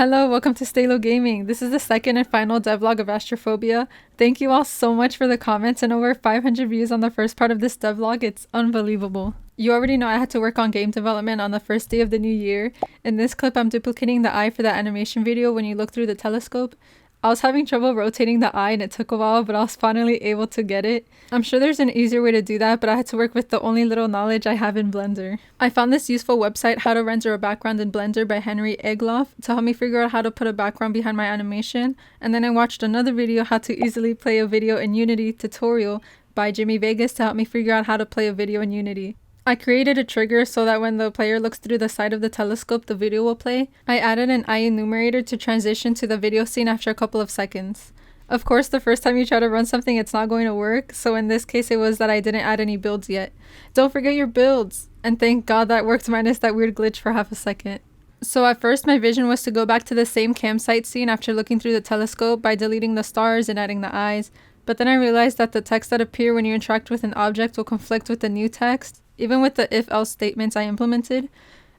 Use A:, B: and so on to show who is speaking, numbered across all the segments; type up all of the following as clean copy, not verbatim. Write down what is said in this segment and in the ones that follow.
A: Hello, welcome to Staillo Gaming. This is the second and final devlog of Astrophobia. Thank you all so much for the comments and over 500 views on the first part of this devlog. It's unbelievable. You already know I had to work on game development on the first day of the new year. In this clip, I'm duplicating the eye for that animation video when you look through the telescope. I was having trouble rotating the eye and it took a while, but I was finally able to get it. I'm sure there's an easier way to do that, but I had to work with the only little knowledge I have in Blender. I found this useful website, How to Render a Background in Blender by Henry Egloff, to help me figure out how to put a background behind my animation, and then I watched another video, How to Easily Play a Video in Unity tutorial by Jimmy Vegas to help me figure out how to play a video in Unity. I created a trigger so that when the player looks through the side of the telescope, the video will play. I added an eye enumerator to transition to the video scene after a couple of seconds. Of course, the first time you try to run something, it's not going to work, so in this case it was that I didn't add any builds yet. Don't forget your builds! And thank God that worked minus that weird glitch for half a second. So at first my vision was to go back to the same campsite scene after looking through the telescope by deleting the stars and adding the eyes, but then I realized that the text that appear when you interact with an object will conflict with the new text, even with the if-else statements I implemented.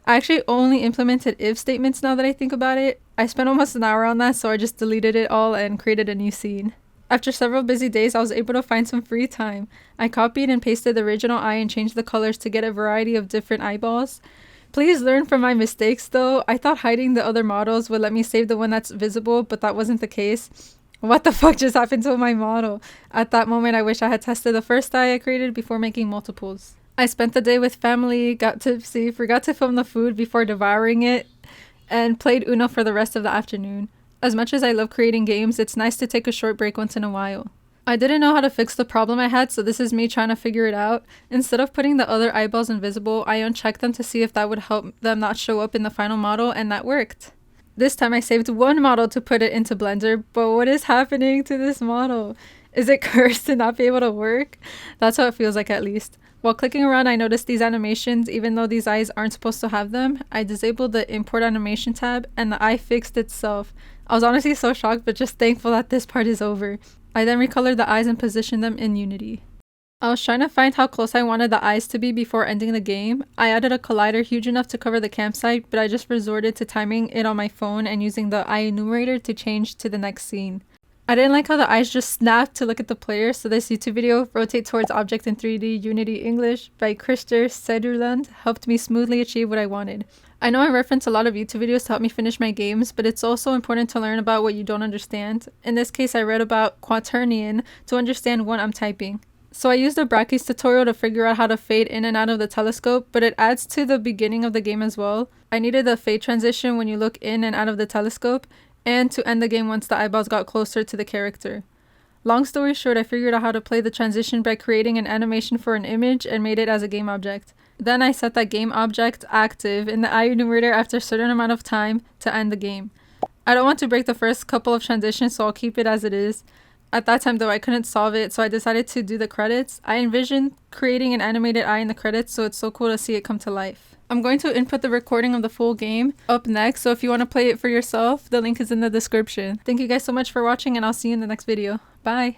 A: I actually only implemented if statements now that I think about it. I spent almost an hour on that, so I just deleted it all and created a new scene. After several busy days, I was able to find some free time. I copied and pasted the original eye and changed the colors to get a variety of different eyeballs. Please learn from my mistakes though. I thought hiding the other models would let me save the one that's visible, but that wasn't the case. What the fuck just happened to my model? At that moment, I wish I had tested the first eye I created before making multiples. I spent the day with family, got tipsy, forgot to film the food before devouring it, and played Uno for the rest of the afternoon. As much as I love creating games, it's nice to take a short break once in a while. I didn't know how to fix the problem I had, so this is me trying to figure it out. Instead of putting the other eyeballs invisible, I unchecked them to see if that would help them not show up in the final model, and that worked. This time I saved one model to put it into Blender, but what is happening to this model? Is it cursed to not be able to work? That's how it feels like, at least. While clicking around, I noticed these animations. Even though these eyes aren't supposed to have them, I disabled the import animation tab and the eye fixed itself. I was honestly so shocked, but just thankful that this part is over. I then recolored the eyes and positioned them in Unity. I was trying to find how close I wanted the eyes to be before ending the game. I added a collider huge enough to cover the campsite, but I just resorted to timing it on my phone and using the eye enumerator to change to the next scene. I didn't like how the eyes just snapped to look at the player, so this YouTube video, Rotate Towards Object in 3D Unity English by Krister Cederlund, helped me smoothly achieve what I wanted. I know I reference a lot of YouTube videos to help me finish my games, but it's also important to learn about what you don't understand. In this case, I read about quaternion to understand what I'm typing. So I used the Brackeys tutorial to figure out how to fade in and out of the telescope, but it adds to the beginning of the game as well. I needed the fade transition when you look in and out of the telescope, and to end the game once the eyeballs got closer to the character. Long story short, I figured out how to play the transition by creating an animation for an image and made it as a game object. Then I set that game object active in the eye enumerator after a certain amount of time to end the game. I don't want to break the first couple of transitions, so I'll keep it as it is. At that time though, I couldn't solve it, so I decided to do the credits. I envisioned creating an animated eye in the credits, so it's so cool to see it come to life. I'm going to input the recording of the full game up next, so if you want to play it for yourself, the link is in the description. Thank you guys so much for watching, and I'll see you in the next video. Bye!